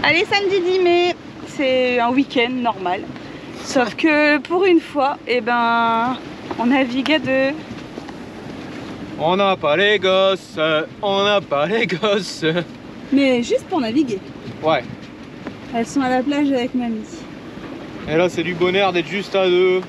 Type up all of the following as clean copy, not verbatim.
Allez, samedi 10 mai, c'est un week-end normal. Sauf que pour une fois, eh ben, on navigue à deux. On n'a pas les gosses, on n'a pas les gosses. Mais juste pour naviguer. Ouais. Elles sont à la plage avec mamie. Et là, c'est du bonheur d'être juste à deux.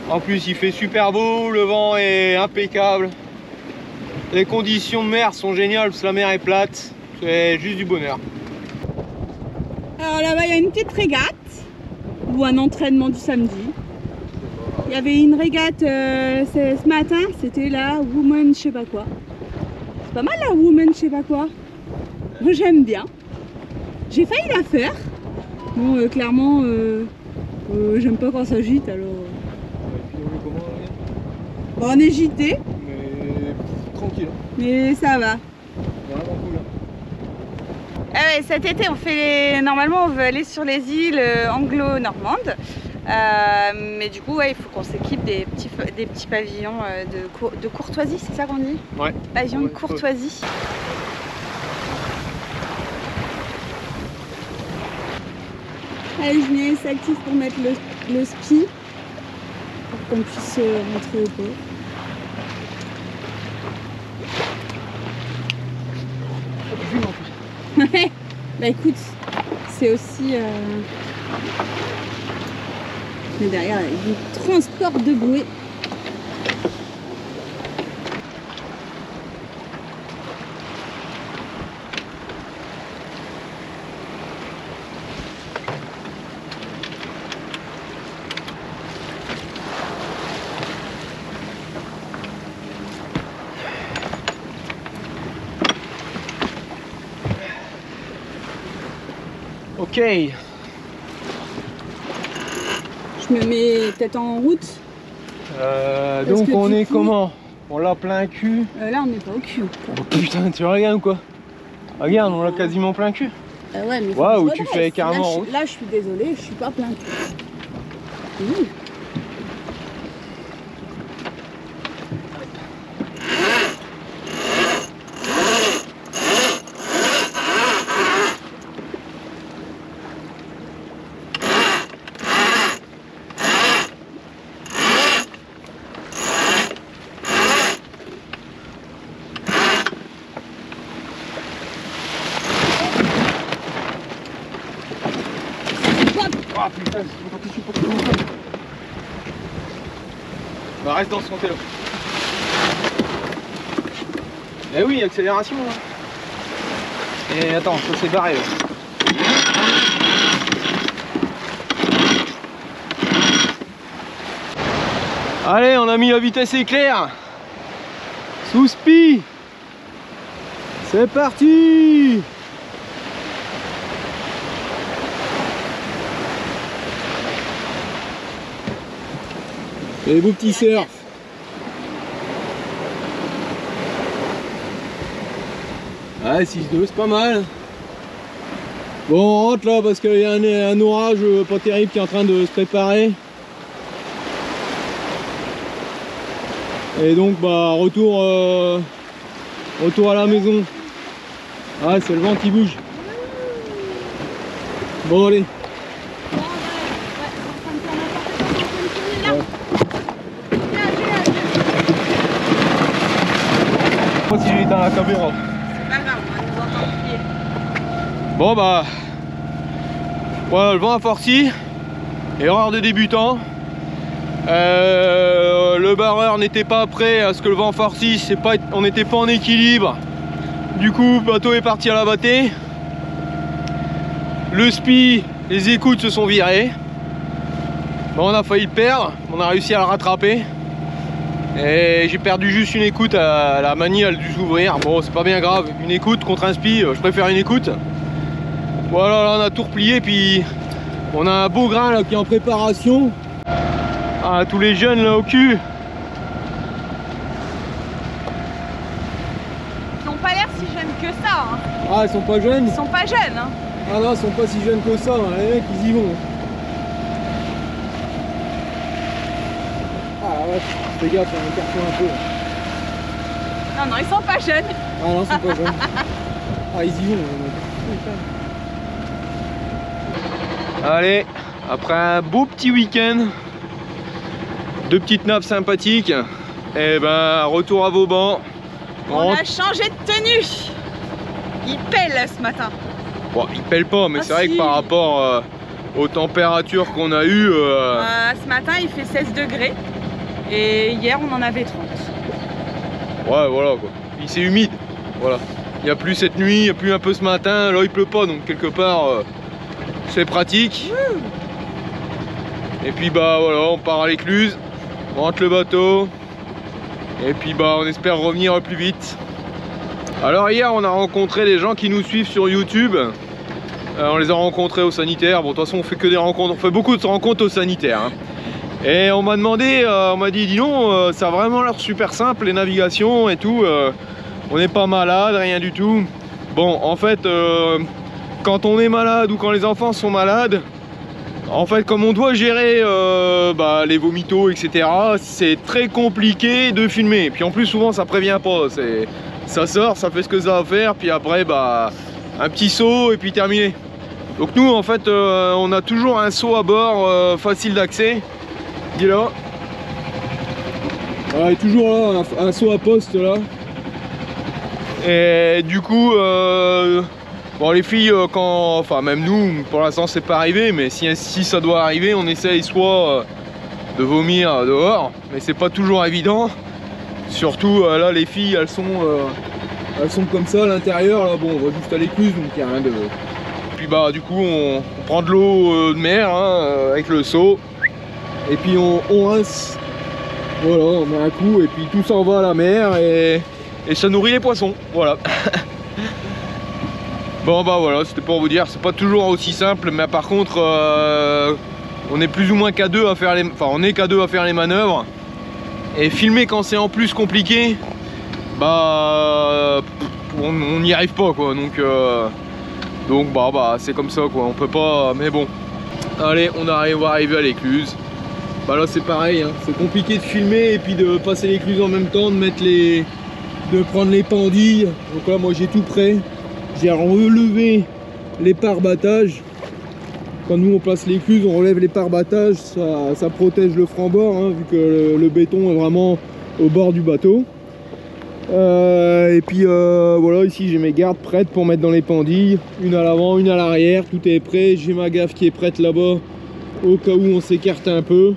En plus, il fait super beau, le vent est impeccable. Les conditions de mer sont géniales parce que la mer est plate. C'est juste du bonheur. Alors là-bas, il y a une petite régate ou un entraînement du samedi. Il y avait une régate ce matin, c'était la Woman je sais pas quoi. C'est pas mal la Woman je sais pas quoi. Moi j'aime bien. J'ai failli la faire. Bon, clairement, j'aime pas quand ça gîte alors. Bon, on est gîté. Mais tranquille. Mais ça va. Vraiment cool. Ah ouais, cet été, normalement, on veut aller sur les îles anglo-normandes. Mais du coup, ouais, il faut qu'on s'équipe des petits pavillons de courtoisie, c'est ça qu'on dit? Ouais. Pavillons de courtoisie. Allez, je viens s'active pour mettre le ski pour qu'on puisse rentrer au port. Ouais, bah écoute, c'est aussi. Mais derrière, il y a du transport de bouée. Ok. Je me mets peut-être en route. Donc on est comment? On l'a plein cul. Là on n'est pas au cul. Oh, putain, tu regardes ou quoi? Regarde, on l'a quasiment plein cul. Ouais, mais waouh, tu fais carrément là, route. là je suis désolée, je suis pas plein cul. Ah putain, c'est pas possible pour tout le monde. Bah reste dans ce côté là. Eh oui, accélération là. Et attends, ça s'est barré là. Allez, on a mis la vitesse éclair. Sous spi. C'est parti. Et les beaux petits surf. Ouais, 6-2, c'est pas mal. Bon, on rentre là parce qu'il y a un orage pas terrible qui est en train de se préparer. Et donc, bah, retour à la maison. Ah, c'est le vent qui bouge. Bon, allez. Si j'ai éteint la caméra. C'est pas grave, on va nous entendre crier. Bon bah voilà, le vent a forci. Erreur de débutant. Le barreur n'était pas prêt à ce que le vent forcisse, on n'était pas en équilibre. Du coup, le bateau est parti à la battée. Le spi, les écoutes se sont virées. Bon, on a failli le perdre, on a réussi à le rattraper. Et j'ai perdu juste une écoute, à la manie elle a dû s'ouvrir. Bon, c'est pas bien grave, une écoute contre un spi, je préfère une écoute. Voilà, là on a tout replié, puis on a un beau grain là qui est en préparation. Ah, tous les jeunes là au cul. Ils n'ont pas l'air si jeunes que ça. Hein. Ah, ils sont pas jeunes? Ils sont pas jeunes. Hein. Ah non, ils sont pas si jeunes que ça, hein. Les mecs ils y vont. Ah ouais, fais gaffe, on écarte un peu. Non, non, ils sont pas jeunes. Ah non, ils sont pas jeunes. Ah, ils y vont. Allez, après un beau petit week-end, 2 petites nappes sympathiques, et ben retour à Vauban. On a changé de tenue. Il pèle ce matin. Bon, il pèle pas, mais c'est vrai que par rapport aux températures qu'on a eues... ce matin il fait 16 degrés et hier on en avait 30. Ouais, voilà quoi. Puis c'est humide, voilà. Il n'y a plus cette nuit, il n'y a plus un peu ce matin, là il pleut pas, donc quelque part c'est pratique. Et puis bah voilà, on part à l'écluse, on rentre le bateau, et puis bah on espère revenir plus vite. Alors hier on a rencontré des gens qui nous suivent sur YouTube. On les a rencontrés au sanitaire. Bon, de toute façon on fait que des rencontres, on fait beaucoup de rencontres au sanitaire, hein. Et on m'a demandé, on m'a dit, dis donc, ça a vraiment l'air super simple les navigations et tout, on n'est pas malade, rien du tout. Bon, en fait, quand on est malade ou quand les enfants sont malades, en fait, comme on doit gérer les vomitos, etc., c'est très compliqué de filmer. Puis en plus, souvent, ça prévient pas. Ça sort, ça fait ce que ça va faire, puis après, bah, un petit saut et puis terminé. Donc nous, en fait, on a toujours un seau à bord facile d'accès. Il est là. Voilà, il est toujours là, un seau à poste là. Et du coup, bon, les filles, enfin même nous, pour l'instant c'est pas arrivé, mais si ça doit arriver, on essaye soit de vomir dehors, mais c'est pas toujours évident. Surtout là, les filles, elles sont comme ça à l'intérieur. Là, bon, on va juste à l'écluse, donc il n'y a rien de. Puis bah du coup, on prend de l'eau de mer hein, avec le seau, et puis on rince. Voilà, on met un coup, et puis tout s'en va à la mer et ça nourrit les poissons, voilà. Bon bah voilà, c'était pour vous dire, c'est pas toujours aussi simple, mais par contre on est plus ou moins qu'à deux à faire les... Enfin on est qu'à deux à faire les manœuvres. Et filmer quand c'est en plus compliqué, bah on n'y arrive pas quoi, donc bah c'est comme ça quoi, on peut pas, mais bon. Allez, on va arriver à l'écluse. Bah là c'est pareil, hein. C'est compliqué de filmer et puis de passer l'écluse en même temps, de prendre les pendilles. Donc là moi j'ai tout prêt. J'ai relevé les pare-battages. Quand nous on place l'écluse, on relève les pare-battages, ça protège le franc-bord, hein, vu que le béton est vraiment au bord du bateau. Et puis voilà, ici j'ai mes gardes prêtes pour mettre dans les pendilles. Une à l'avant, une à l'arrière, tout est prêt. J'ai ma gaffe qui est prête là-bas au cas où on s'écarte un peu.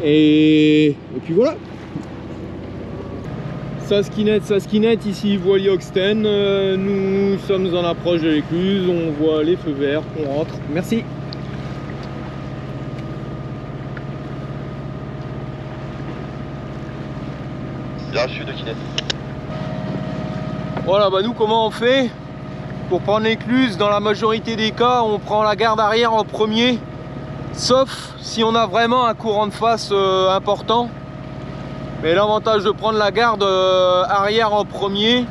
Et puis voilà. Saskinette, ici voilier Oxten. Nous sommes en approche de l'écluse, on voit les feux verts, on rentre. Merci. Bien reçu de Kinette. Voilà, bah nous comment on fait pour prendre l'écluse? Dans la majorité des cas, on prend la garde arrière en premier, sauf si on a vraiment un courant de face important. Mais l'avantage de prendre la garde arrière en premier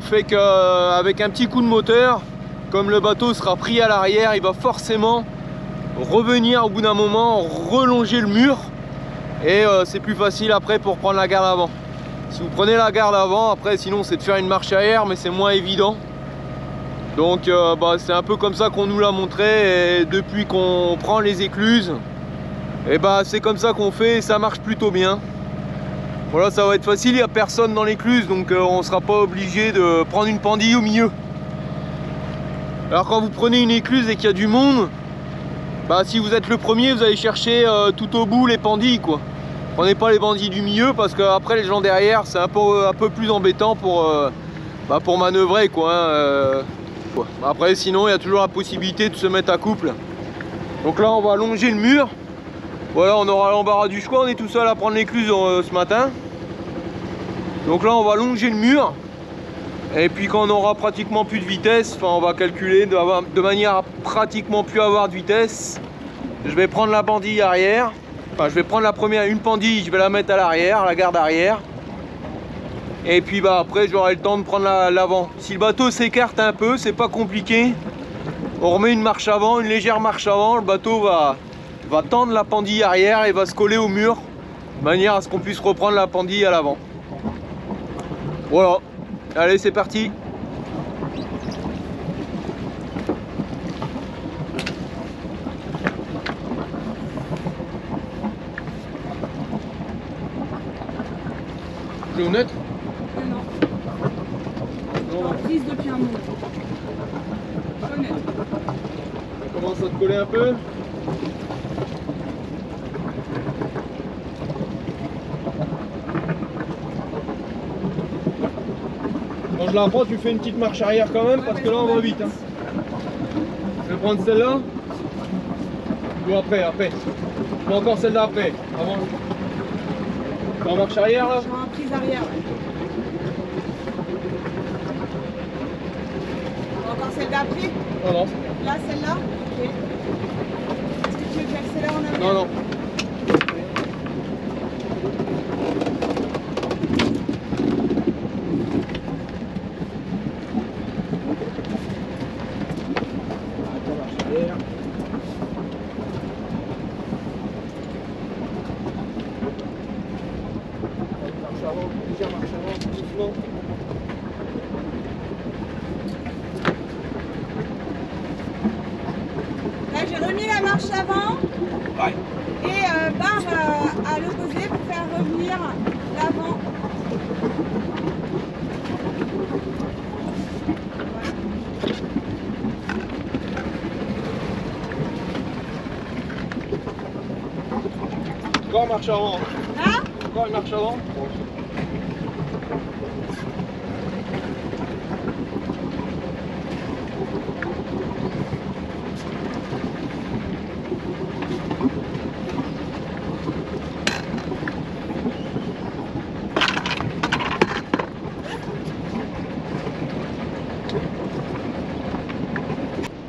fait qu'avec un petit coup de moteur, comme le bateau sera pris à l'arrière, il va forcément revenir au bout d'un moment, relonger le mur, et c'est plus facile après pour prendre la garde avant. Si vous prenez la garde avant, après sinon c'est de faire une marche arrière, mais c'est moins évident. Donc c'est un peu comme ça qu'on nous l'a montré, et depuis qu'on prend les écluses, et c'est comme ça qu'on fait, et ça marche plutôt bien. Voilà, ça va être facile, il n'y a personne dans l'écluse, donc on ne sera pas obligé de prendre une pendille au milieu. Alors quand vous prenez une écluse et qu'il y a du monde, si vous êtes le premier, vous allez chercher tout au bout les pendilles quoi. Prenez pas les pendilles du milieu, parce qu'après les gens derrière c'est un peu plus embêtant pour manœuvrer quoi, hein, Après sinon il y a toujours la possibilité de se mettre à couple. Donc là on va longer le mur. Voilà, on aura l'embarras du choix, on est tout seul à prendre l'écluse ce matin. Donc là on va longer le mur. Et puis quand on aura pratiquement plus de vitesse, on va calculer de manière à pratiquement plus avoir de vitesse. Je vais prendre la pendille arrière. Enfin je vais prendre une pendille, je vais la mettre à l'arrière, la garde arrière. Et puis après j'aurai le temps de prendre l'avant. Si le bateau s'écarte un peu, c'est pas compliqué. On remet une marche avant, une légère marche avant, le bateau va tendre la pendille arrière et va se coller au mur, de manière à ce qu'on puisse reprendre la pendille à l'avant. Voilà, allez c'est parti. marché honnête? Non. Non. Prise depuis un moment. Honnête. Ça commence à te coller un peu. Quand je la prends, tu fais une petite marche arrière quand même, parce que là on va vite. Hein. Je vais prendre celle-là. Ou après, après. Ou encore celle-là après. Avant. Tu es en marche arrière là? Je suis en prise arrière. Ouais. Encore celle d'après? Non, non. Là, celle-là? Ok. Est-ce que tu veux que j'accélère en arrière? Non, non. Là, j'ai remis la marche avant. Ouais. Et barre à l'opposé pour faire revenir l'avant. Encore marche avant. Là, Encore une marche avant.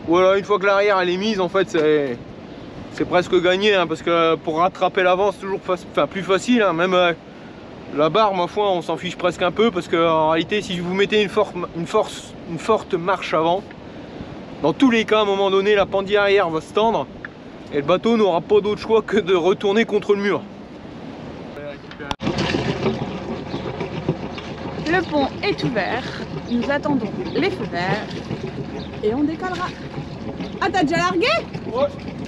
Voilà, une fois que l'arrière elle est mise, en fait c'est presque gagné, hein, parce que pour rattraper l'avant c'est toujours plus facile, hein, même la barre, ma foi, on s'en fiche presque un peu, parce que en réalité si vous mettez une forte marche avant, dans tous les cas à un moment donné la pendule arrière va se tendre et le bateau n'aura pas d'autre choix que de retourner contre le mur. le pont est ouvert. Nous attendons les feux verts. Et on décollera. Ah, t'as déjà largué? Ouais.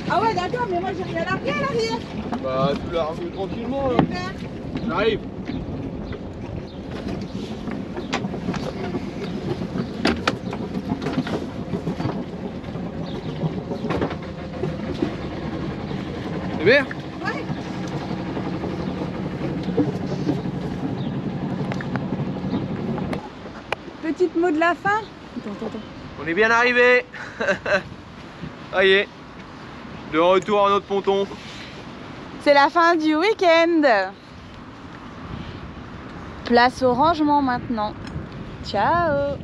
Ah ouais, d'accord, mais moi j'ai rien largué à l'arrière. Bah tu largues tranquillement là. Super. J'arrive. C'est bien? Ouais. Petite mot de la fin. Attends. On est bien arrivé. Ça y est. De retour à notre ponton. C'est la fin du week-end. Place au rangement maintenant. Ciao.